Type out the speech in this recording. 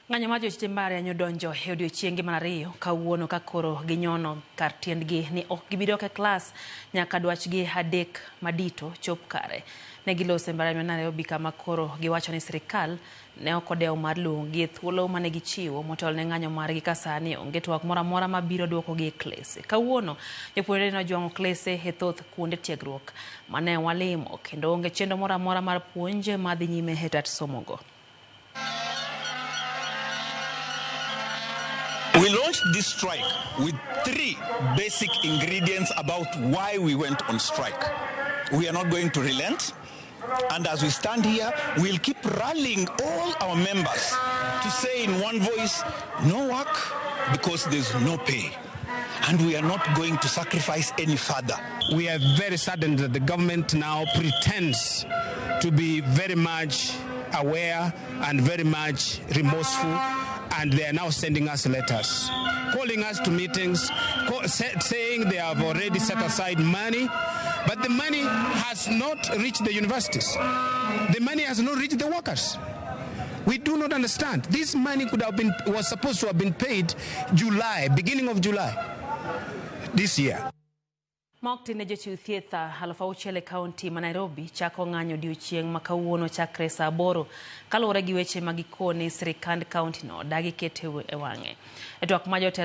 Ng'anyo ma jochite mbalariany odonjo e odiechienge mar ariyo kawuono ka koro ginyono kar tiendgi ni ok gibidok e klas nyaka dwachgi adek madito chop kare. Ne gilose mbalariany ma Nairobi kama koro giwacho ni sirikal ne ok odewo mar luongogi e thuolo mane gichiwo motelo ne ng'anyo margi ka sani onge twak moro amora mabiro duokogi e klese. Kawuono jopuonjre nojwang'o klese e thoth kuonde tiegruok mane walimo kendo onge chenro moro amora mar puonj madhi nyime e tat somogo. We launched this strike with 3 basic ingredients about why we went on strike. We are not going to relent, and as we stand here, we'll keep rallying all our members to say in one voice, no work because there's no pay. And we are not going to sacrifice any further. We are very saddened that the government now pretends to be very much aware and very much remorseful, and they are now sending us letters, calling us to meetings, saying they have already set aside money, but the money has not reached the universities. The money has not reached the workers. We do not understand. This money was supposed to have been paid beginning of July this year. Mokti ne jochiw thieth 6,000 e kaunti ma Nairobi chako ng'anyo odiechieng' ma kawuono chakre saa 8 kaluwore gi weche magikone sirikand kaunti no dagi kete e wang'e. E twak ma jotelo